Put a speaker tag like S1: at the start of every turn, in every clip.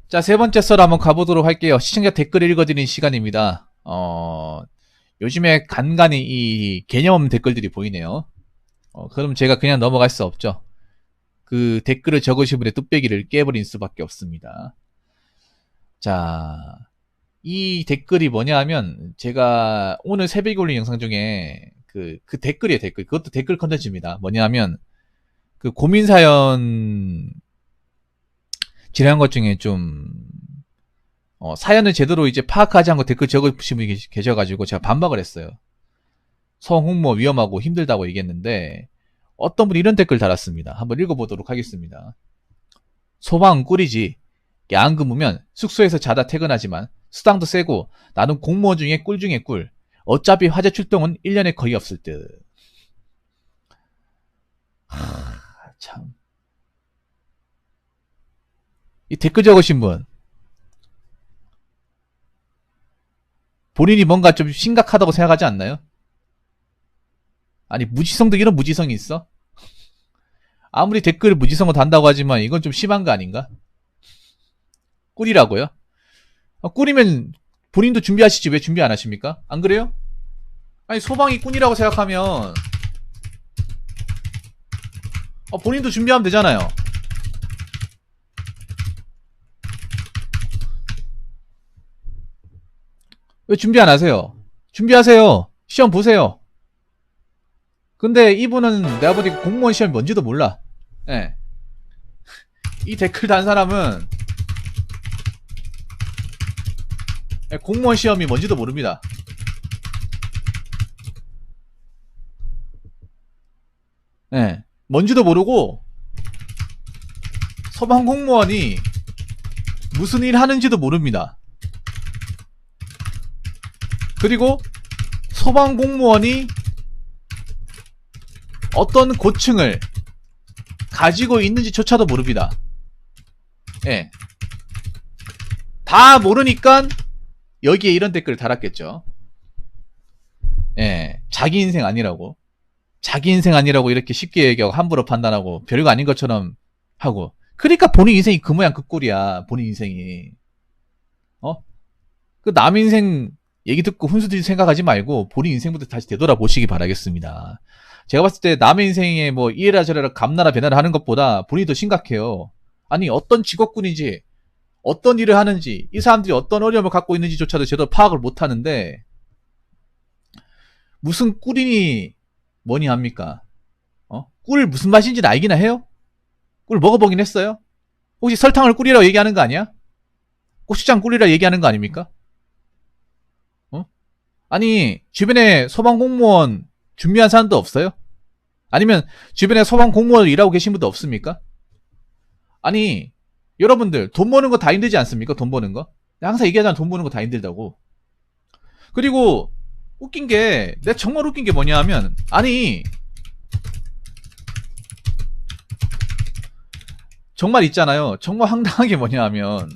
S1: 자, 세 번째 썰 한번 가보도록 할게요. 시청자 댓글 읽어드리는 시간입니다. 요즘에 간간히 이 개념 없는 댓글들이 보이네요. 그럼 제가 그냥 넘어갈 수 없죠. 그 댓글을 적으신 분의 뚝배기를 깨버린 수밖에 없습니다. 자, 이 댓글이 뭐냐 하면, 제가 오늘 새벽에 올린 영상 중에 그 댓글이에요, 댓글. 그것도 댓글 컨텐츠입니다. 뭐냐 하면, 그 고민사연 지난 것 중에 좀, 사연을 제대로 이제 파악하지 않고 댓글 적으신 분이 계셔가지고 제가 반박을 했어요. 성홍모 위험하고 힘들다고 얘기했는데, 어떤 분이 이런 댓글 달았습니다. 한번 읽어보도록 하겠습니다. 소방 꿀이지. 야안 근무면 숙소에서 자다 퇴근하지만 수당도 세고 나는 공무원 중에 꿀 중에 꿀. 어차피 화재 출동은 1년에 거의 없을 듯. 참. 이 댓글 적으신 분, 본인이 뭔가 좀 심각하다고 생각하지 않나요? 아니, 무지성도 이런 무지성이 있어? 아무리 댓글 무지성을 단다고 하지만 이건 좀 심한 거 아닌가? 꿀이라고요? 꿀이면 본인도 준비하시지 왜 준비 안 하십니까? 안 그래요? 아니, 소방이 꿀이라고 생각하면 본인도 준비하면 되잖아요. 왜 준비 안 하세요? 준비하세요. 시험 보세요. 근데 이분은 내가 보니 공무원 시험이 뭔지도 몰라. 예. 이 댓글 단 사람은 공무원 시험이 뭔지도 모릅니다. 예. 뭔지도 모르고 소방 공무원이 무슨 일 하는지도 모릅니다. 그리고 소방 공무원이 어떤 고층을 가지고 있는지조차도 모릅니다. 예. 다 모르니까 여기에 이런 댓글을 달았겠죠. 예. 자기 인생 아니라고. 자기 인생 아니라고 이렇게 쉽게 얘기하고 함부로 판단하고 별거 아닌 것처럼 하고. 그러니까 본인 인생이 그 모양 그 꼴이야. 본인 인생이. 그 남 인생 얘기 듣고 훈수들 생각하지 말고 본인 인생부터 다시 되돌아보시기 바라겠습니다. 제가 봤을 때 남의 인생에 뭐 이래라 저래라 감나라 배나라 하는 것보다 본인이 더 심각해요. 아니 어떤 직업군인지 어떤 일을 하는지 이 사람들이 어떤 어려움을 갖고 있는지조차도 제대로 파악을 못하는데 무슨 꿀이니 뭐니 합니까? 꿀 무슨 맛인지는 알기나 해요? 꿀 먹어보긴 했어요? 혹시 설탕을 꿀이라고 얘기하는 거 아니야? 고추장 꿀이라고 얘기하는 거 아닙니까? 아니 주변에 소방공무원 준비한 사람도 없어요? 아니면 주변에 소방공무원 일하고 계신 분도 없습니까? 아니 여러분들 돈 버는 거 다 힘들지 않습니까? 돈 버는 거 항상 얘기하잖아. 돈 버는 거 다 힘들다고. 그리고 웃긴 게 내가 정말 웃긴 게 뭐냐 하면 아니 정말 있잖아요. 정말 황당한 게 뭐냐 하면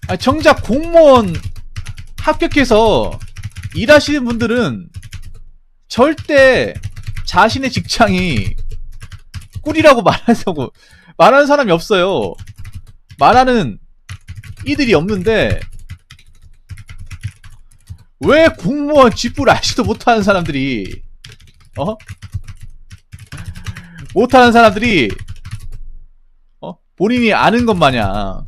S1: 아니, 정작 공무원 합격해서 일하시는 분들은 절대 자신의 직장이 꿀이라고 말하는 사람이 없어요. 말하는 이들이 없는데 왜 공무원 직불 알지도 못하는 사람들이 못하는 사람들이 본인이 아는 것 마냥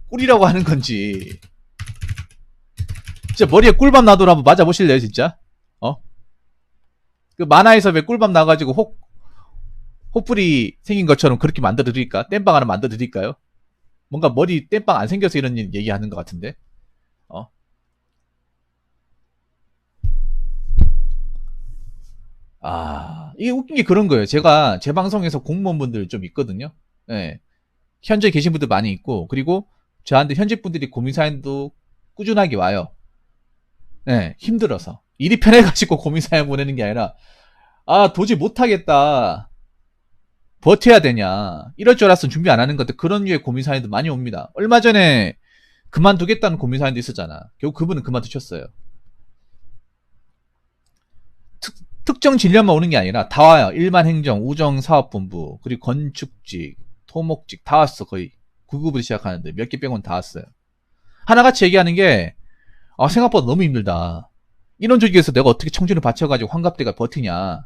S1: 꿀이라고 하는 건지 진짜 머리에 꿀밤 나도록 한번 맞아보실래요 진짜? 그 만화에서 왜 꿀밤 나가지고 혹불이 생긴 것처럼 그렇게 만들어 드릴까? 땜빵 하나 만들어 드릴까요? 뭔가 머리 땜빵 안 생겨서 이런 얘기 하는 것 같은데 이게 웃긴 게 그런 거예요. 제가 제 방송에서 공무원분들 좀 있거든요. 예. 현재 계신 분들 많이 있고 그리고 저한테 현직 분들이 고민 사연도 꾸준하게 와요. 네, 힘들어서 일이 편해가지고 고민 사연 보내는 게 아니라 도저히 못하겠다 버텨야 되냐 이럴 줄 알았으면 준비 안 하는 것들 그런 류의 고민 사연도 많이 옵니다. 얼마 전에 그만두겠다는 고민 사연도 있었잖아. 결국 그분은 그만두셨어요. 특정 진료만 오는 게 아니라 다 와요. 일반 행정, 우정, 사업본부 그리고 건축직 소목직 다 왔어. 거의 9급으로 시작하는데 몇 개 빼고는 다 왔어요. 하나같이 얘기하는 게 생각보다 너무 힘들다. 이런 조직에서 내가 어떻게 청춘을 바쳐가지고 환갑대가 버티냐.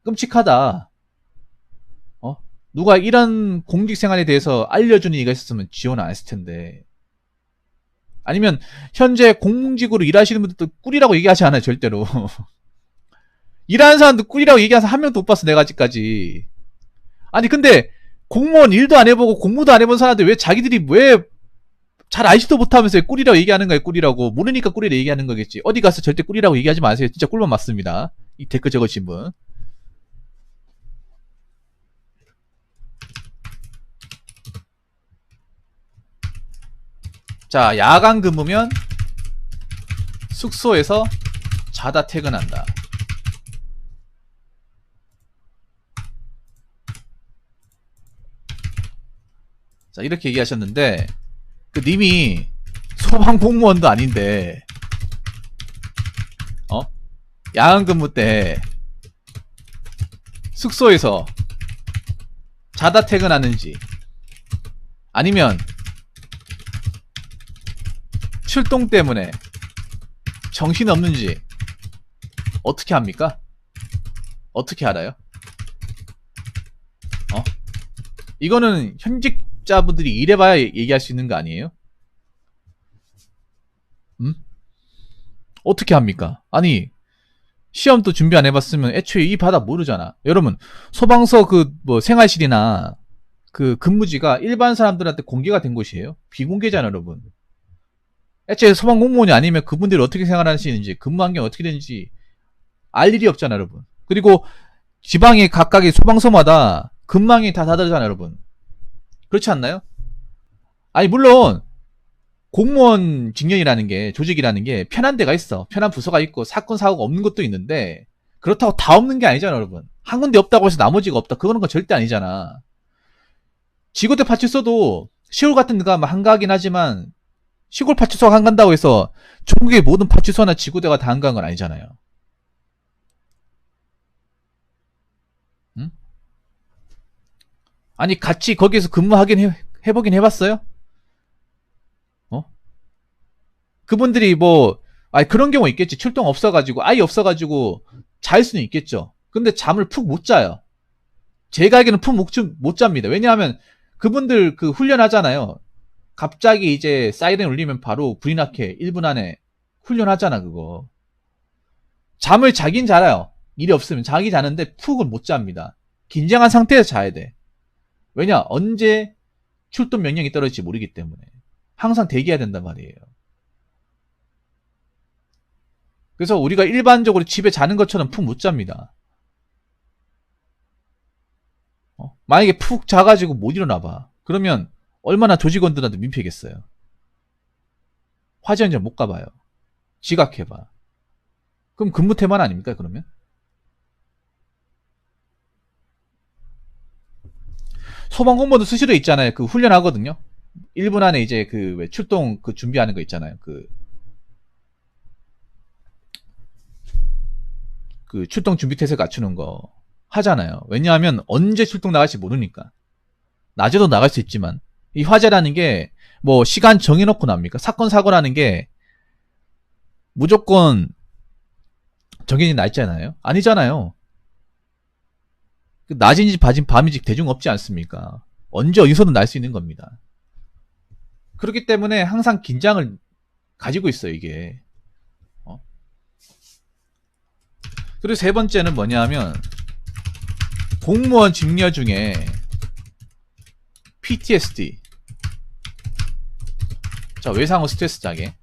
S1: 끔찍하다. 누가 이런 공직 생활에 대해서 알려주는 이가 있었으면 지원 안 했을 텐데. 아니면 현재 공직으로 일하시는 분들도 꿀이라고 얘기하지 않아요. 절대로. 일하는 사람도 꿀이라고 얘기하는 사람 한 명도 못 봤어. 내가 아직까지. 아니 근데 공무원 일도 안 해보고 공무도 안 해본 사람들 왜 자기들이 왜 잘 알지도 못하면서 꿀이라고 얘기하는 거예요. 꿀이라고. 모르니까 꿀이라고 얘기하는 거겠지. 어디 가서 절대 꿀이라고 얘기하지 마세요. 진짜 꿀만 맞습니다. 이 댓글 적으신 분. 자, 야간 근무면 숙소에서 자다 퇴근한다. 자, 이렇게 얘기하셨는데 그 님이 소방공무원도 아닌데 야간 근무 때 숙소에서 자다 퇴근하는지 아니면 출동 때문에 정신없는지 어떻게 합니까? 어떻게 알아요? 이거는 현직자분들이 일해봐야 얘기할 수 있는 거 아니에요? 어떻게 합니까? 아니 시험도 준비 안 해봤으면 애초에 이 바닥 모르잖아. 여러분 소방서 생활실이나 그 근무지가 일반 사람들한테 공개가 된 곳이에요? 비공개잖아 여러분. 애초에 소방공무원이 아니면 그분들이 어떻게 생활하시는지 근무 환경이 어떻게 되는지 알 일이 없잖아 여러분. 그리고 지방의 각각의 소방서마다 근무환경이 다 다르잖아 여러분. 그렇지 않나요? 아니 물론 공무원 직렬이라는 게 조직이라는 게 편한 데가 있어. 편한 부서가 있고 사건 사고가 없는 것도 있는데 그렇다고 다 없는 게 아니잖아 여러분. 한 군데 없다고 해서 나머지가 없다 그거는 건 절대 아니잖아. 지구대 파출소도 시골 같은 데가 한가하긴 하지만 시골 파출소가 한간다고 해서 전국의 모든 파출소나 지구대가 다 한가한 건 아니잖아요. 응? 아니 같이 거기에서 근무하긴 해보긴 해봤어요? 그분들이 그런 경우 있겠지. 출동 없어가지고 아예 없어가지고 잘 수는 있겠죠. 근데 잠을 푹 못 자요. 제가 알기로는 푹 못 잡니다. 왜냐하면 그분들 그 훈련하잖아요. 갑자기 이제 사이렌 울리면 바로 불이 나게 1분 안에 훈련하잖아 그거. 잠을 자긴 자요. 일이 없으면 자기 자는데 푹은 못 잡니다. 긴장한 상태에서 자야 돼. 왜냐 언제 출동 명령이 떨어질지 모르기 때문에 항상 대기해야 된단 말이에요. 그래서 우리가 일반적으로 집에 자는 것처럼 푹 못 잡니다. 만약에 푹 자가지고 못 일어나 봐. 그러면 얼마나 조직원들한테 민폐겠어요. 화재 현장 못 가봐요. 지각해봐. 그럼 근무 태만 아닙니까 그러면? 소방공무원도 수시로 있잖아요. 그 훈련하거든요. 1분 안에 이제 왜 출동 준비하는 거 있잖아요. 그 출동 준비 태세 갖추는 거 하잖아요. 왜냐하면 언제 출동 나갈지 모르니까. 낮에도 나갈 수 있지만 이 화재라는 게 시간 정해놓고 납니까? 사건 사고라는 게 무조건 정해진 날짜잖아요. 아니잖아요. 낮인지 밤인지 대중 없지 않습니까? 언제 어디서든 날 수 있는 겁니다. 그렇기 때문에 항상 긴장을 가지고 있어요 이게. 그리고 세 번째는 뭐냐면 공무원 직렬 중에 PTSD, 자 외상후 스트레스 장애.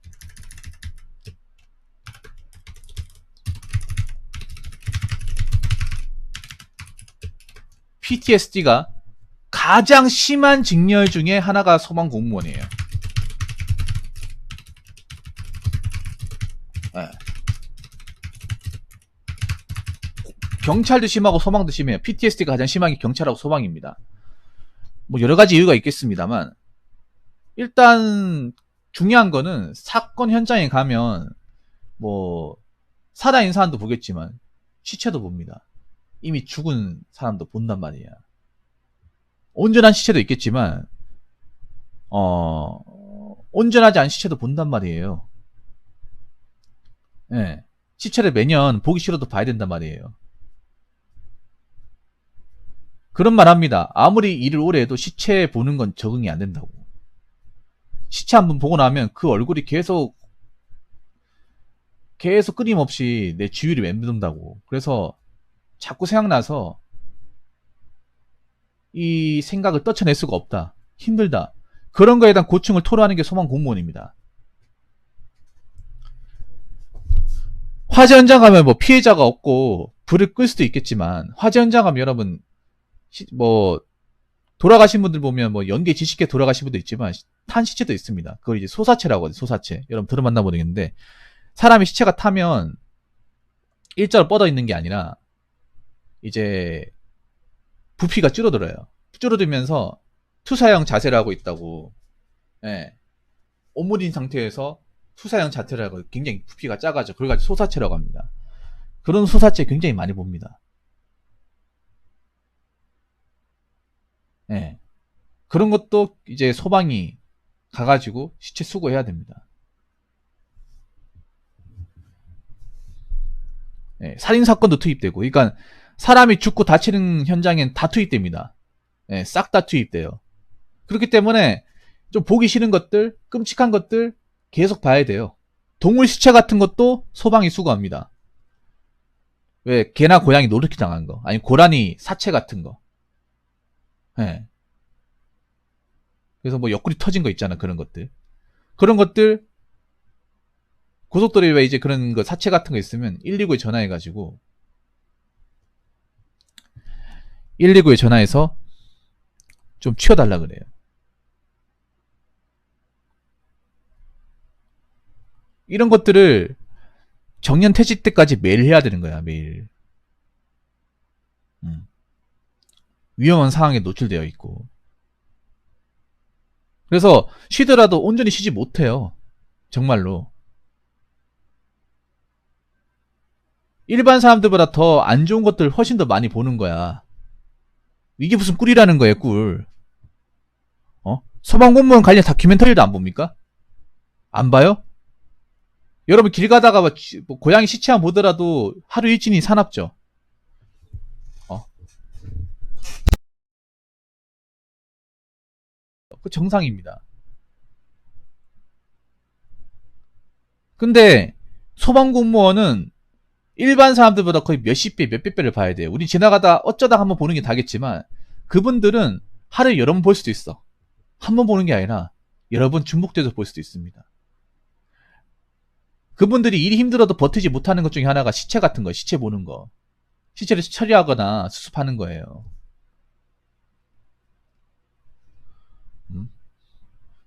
S1: PTSD가 가장 심한 직렬 중에 하나가 소방공무원이에요. 네. 경찰도 심하고 소방도 심해요. PTSD가 가장 심한 게 경찰하고 소방입니다. 여러 가지 이유가 있겠습니다만 일단 중요한 거는 사건 현장에 가면 살아있는 사람도 보겠지만 시체도 봅니다. 이미 죽은 사람도 본단 말이야. 온전한 시체도 있겠지만 온전하지 않은 시체도 본단 말이에요. 예. 시체를 매년 보기 싫어도 봐야 된단 말이에요. 그런 말 합니다. 아무리 일을 오래 해도 시체 보는 건 적응이 안 된다고. 시체 한번 보고 나면 그 얼굴이 계속 끊임없이 내 주위를 맴돈다고. 그래서 자꾸 생각나서 이 생각을 떨쳐낼 수가 없다. 힘들다. 그런 거에 대한 고충을 토로하는 게 소방 공무원입니다. 화재 현장 가면 뭐 피해자가 없고 불을 끌 수도 있겠지만, 화재 현장 가면 여러분 뭐 돌아가신 분들 보면 뭐 연기 지식계 돌아가신 분도 있지만 탄 시체도 있습니다. 그걸 이제 소사체라고 하죠. 소사체. 여러분 들어봤나 모르겠는데, 사람이 시체가 타면 일자로 뻗어 있는 게 아니라 이제 부피가 줄어들어요. 줄어들면서 투사형 자세를 하고 있다고. 예. 오므린 상태에서 투사형 자세를 하고 굉장히 부피가 작아져. 그걸 가지고 소사체라고 합니다. 그런 소사체 굉장히 많이 봅니다. 예. 그런 것도 이제 소방이 가가지고 시체 수거해야 됩니다. 예. 살인사건도 투입되고. 그러니까 사람이 죽고 다치는 현장엔 다 투입됩니다. 예. 싹 다 투입돼요. 그렇기 때문에 좀 보기 싫은 것들, 끔찍한 것들 계속 봐야 돼요. 동물 시체 같은 것도 소방이 수거합니다. 왜 개나 고양이 노르키 당한 거, 아니 고라니 사체 같은 거. 예. 그래서 뭐 옆구리 터진 거 있잖아. 그런 것들 고속도로에 왜 이제 그런 거 사체 같은 거 있으면 119에 전화해가지고 119에 전화해서 좀 치워달라 그래요. 이런 것들을 정년 퇴직 때까지 매일 해야 되는 거야. 매일. 위험한 상황에 노출되어 있고. 그래서 쉬더라도 온전히 쉬지 못해요. 정말로. 일반 사람들보다 더 안 좋은 것들 훨씬 더 많이 보는 거야. 이게 무슨 꿀이라는 거예요, 꿀. 소방공무원 관련 다큐멘터리도 안 봅니까? 안 봐요? 여러분 길 가다가 뭐 고양이 시체만 보더라도 하루 일진이 사납죠. 어. 그 정상입니다. 근데 소방공무원은 일반 사람들보다 거의 몇십 배, 몇백 배를 봐야 돼요. 우리 지나가다 어쩌다 한번 보는 게 다겠지만, 그분들은 하루에 여러 번 볼 수도 있어. 한 번 보는 게 아니라 여러 번 중복돼서 볼 수도 있습니다. 그분들이 일이 힘들어도 버티지 못하는 것 중에 하나가 시체 같은 거, 시체 보는 거. 시체를 처리하거나 수습하는 거예요.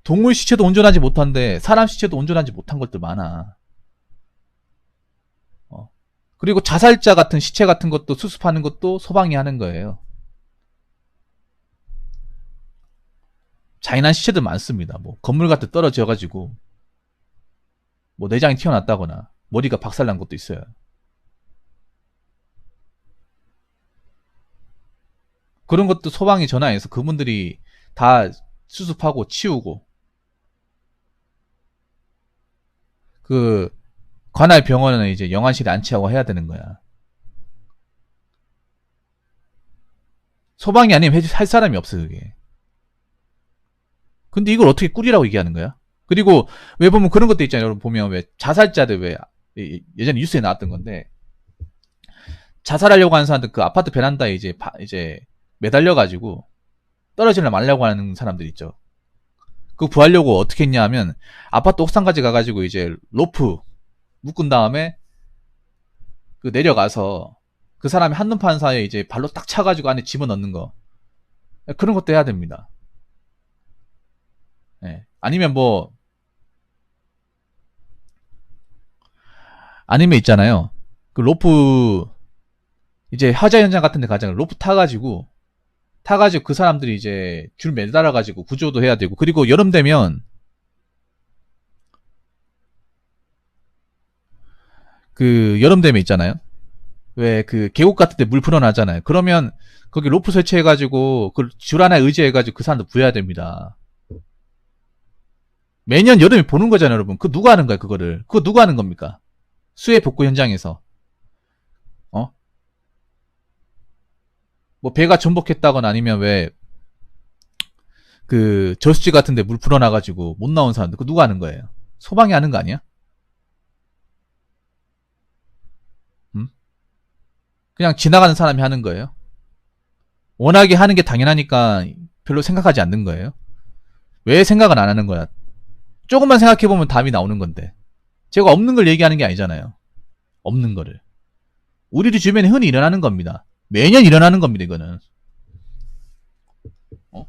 S1: 동물 시체도 온전하지 못한데 사람 시체도 온전하지 못한 것들 많아. 그리고 자살자 같은 시체 같은 것도 수습하는 것도 소방이 하는 거예요. 잔인한 시체들 많습니다. 뭐 건물 같은 데 떨어져가지고 뭐 내장이 튀어났다거나 머리가 박살난 것도 있어요. 그런 것도 소방이 전화해서 그분들이 다 수습하고 치우고, 그 관할 병원은 이제 영안실에 안치하고 해야 되는 거야. 소방이 아니면 할 사람이 없어 그게. 근데 이걸 어떻게 꿀이라고 얘기하는 거야? 그리고 왜 보면 그런 것도 있잖아요. 여러분 보면 왜 자살자들, 왜 예전에 뉴스에 나왔던 건데, 자살하려고 하는 사람들 그 아파트 베란다에 이제 매달려가지고 떨어지려 말려고 하는 사람들 있죠. 그거 구하려고 어떻게 했냐 하면, 아파트 옥상까지 가가지고 이제 로프 묶은 다음에 그 내려가서 그 사람이 한눈 파는 사이에 이제 발로 딱 차가지고 안에 집어넣는 거. 그런 것도 해야 됩니다. 예. 아니면 있잖아요. 그 로프, 이제 화재 현장 같은 데 가잖아요. 로프 타가지고 그 사람들이 이제 줄 매달아가지고 구조도 해야 되고, 그리고 여름 되면 있잖아요. 왜 그 계곡 같은 데 물 불어나잖아요. 그러면 거기 로프 설치해가지고 그 줄 하나에 의지해가지고 그 사람도 구해야 됩니다. 매년 여름에 보는 거잖아요, 여러분. 그거 누가 하는 거야, 그거를? 그거 누가 하는 겁니까? 수해 복구 현장에서. 어? 뭐 배가 전복했다거나 아니면 왜 그 저수지 같은 데 물 불어나가지고 못 나온 사람들 그거 누가 하는 거예요? 소방이 하는 거 아니야? 음? 그냥 지나가는 사람이 하는 거예요? 워낙에 하는 게 당연하니까 별로 생각하지 않는 거예요? 왜 생각은 안 하는 거야? 조금만 생각해보면 답이 나오는 건데. 제가 없는 걸 얘기하는 게 아니잖아요. 없는 거를. 우리 주변에 흔히 일어나는 겁니다. 매년 일어나는 겁니다, 이거는. 어?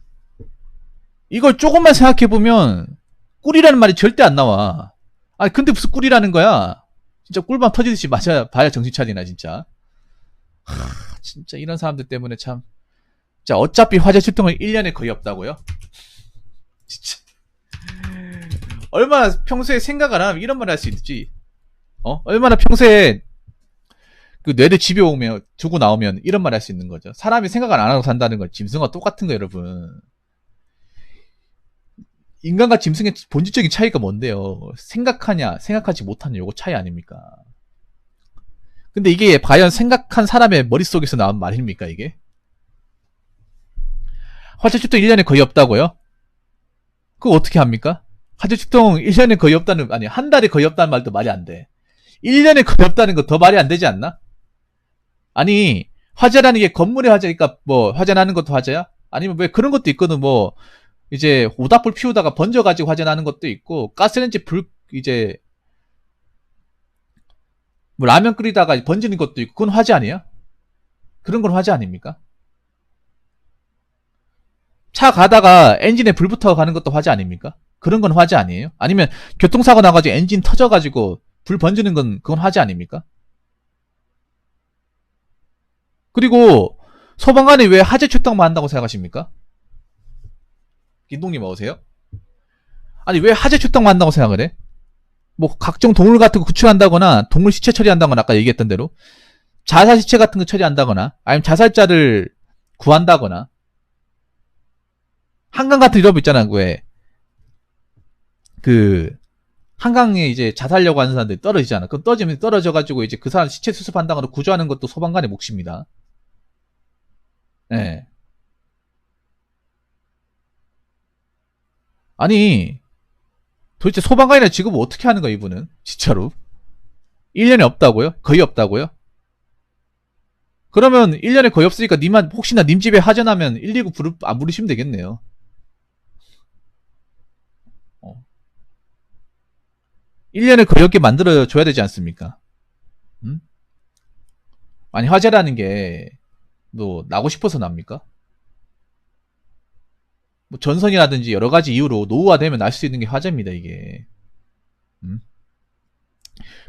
S1: 이걸 조금만 생각해보면 꿀이라는 말이 절대 안 나와. 아, 근데 무슨 꿀이라는 거야? 진짜 꿀밤 터지듯이 맞아야 봐야 정신 차리나, 진짜. 하, 진짜 이런 사람들 때문에 참. 자, 어차피 화재 출동은 1년에 거의 없다고요? 진짜. 얼마나 평소에 생각 안 하면 이런 말 할 수 있지? 얼마나 평소에 그 뇌를 집에 오면, 두고 나오면 이런 말 할 수 있는 거죠. 사람이 생각을 안 하고 산다는 건 짐승과 똑같은 거, 여러분. 인간과 짐승의 본질적인 차이가 뭔데요? 생각하냐, 생각하지 못하냐, 요거 차이 아닙니까? 근데 이게 과연 생각한 사람의 머릿속에서 나온 말입니까, 이게? 화재 출동 1년에 거의 없다고요? 그거 어떻게 합니까? 화재 출동 1년에 거의 없다는, 아니, 한 달에 거의 없다는 말도 말이 안 돼. 1년에 거의 없다는 거 더 말이 안 되지 않나? 아니, 화재라는 게 건물의 화재니까 뭐, 화재 나는 것도 화재야? 아니면 왜 그런 것도 있거든, 뭐, 이제, 오닥불 피우다가 번져가지고 화재 나는 것도 있고, 가스레인지 이제, 뭐 라면 끓이다가 번지는 것도 있고, 그건 화재 아니에요? 그런 건 화재 아닙니까? 차 가다가 엔진에 불 붙어 가는 것도 화재 아닙니까? 그런 건 화재 아니에요? 아니면 교통사고 나가지고 엔진 터져가지고 불 번지는 건 그건 화재 아닙니까? 그리고 소방관이 왜 화재 출동만 한다고 생각하십니까? 김동님 어서세요? 아니 왜 화재 출동만 한다고 생각을 해? 뭐 각종 동물 같은 거 구출한다거나 동물 시체 처리한다거나 아까 얘기했던 대로 자살 시체 같은 거 처리한다거나 아니면 자살자를 구한다거나 한강 같은 이런 거 있잖아. 왜 그 한강에 이제 자살려고 하는 사람들이 떨어지잖아. 그럼 떨어져가지고 이제 그 사람 시체 수습한다거나 구조하는 것도 소방관의 몫입니다. 예. 네. 아니 도대체 소방관이라는 직업을 어떻게 하는 거야 이분은 진짜로 1년에 없다고요? 거의 없다고요? 그러면 1년에 거의 없으니까 님만 혹시나 님 집에 화재 나면 119 안 부르시면 되겠네요. 1년에 거의 없게 만들어줘야 되지 않습니까? 음? 아니 화재라는 게 뭐 나고 싶어서 납니까? 뭐 전선이라든지 여러 가지 이유로 노후화되면 날 수 있는 게 화재입니다 이게. 음?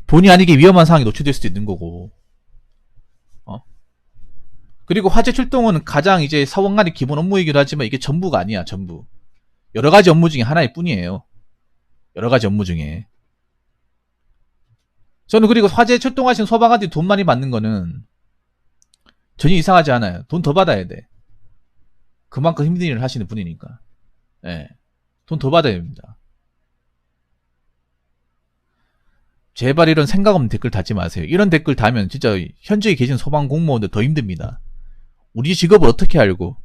S1: 본의 아니게 위험한 상황에 노출될 수도 있는 거고. 그리고 화재 출동은 가장 이제 사원간의 기본 업무이기도 하지만 이게 전부가 아니야 전부. 여러 가지 업무 중에 하나일 뿐이에요. 여러 가지 업무 중에. 저는 그리고 화재 출동하신 소방관들이 돈 많이 받는 거는 전혀 이상하지 않아요. 돈 더 받아야 돼. 그만큼 힘든 일을 하시는 분이니까. 예. 돈 더 받아야 됩니다. 제발 이런 생각 없는 댓글 달지 마세요. 이런 댓글 달면 진짜 현직에 계신 소방 공무원들 더 힘듭니다. 우리 직업을 어떻게 알고,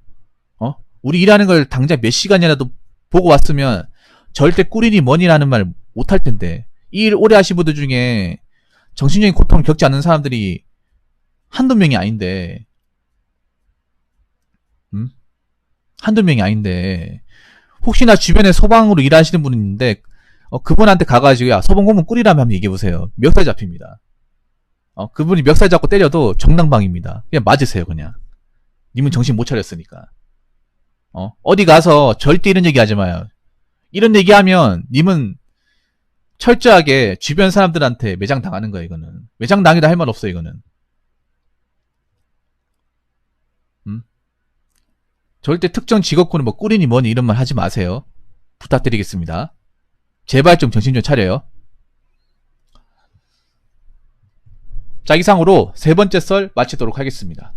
S1: 우리 일하는 걸 당장 몇 시간이라도 보고 왔으면 절대 꿀이니 뭐니라는 말 못할 텐데, 이 일 오래 하신 분들 중에 정신적인 고통을 겪지 않는 사람들이 한두 명이 아닌데, 한두 명이 아닌데, 혹시나 주변에 소방으로 일하시는 분이 있는데, 그분한테 가가지고, 야, 소방 공무원 꿀이라면 한번 얘기해보세요. 멱살 잡힙니다. 그분이 멱살 잡고 때려도 정당방입니다. 그냥 맞으세요, 그냥. 님은 정신 못 차렸으니까. 어디 가서 절대 이런 얘기 하지 마요. 이런 얘기 하면, 님은 철저하게 주변 사람들한테 매장 당하는 거야, 이거는. 매장 당이다 할 말 없어, 이거는. 절대 특정 직업군은 뭐 꿀이니 뭐니 이런 말 하지 마세요. 부탁드리겠습니다. 제발 좀 정신 좀 차려요. 자, 이상으로 세 번째 썰 마치도록 하겠습니다.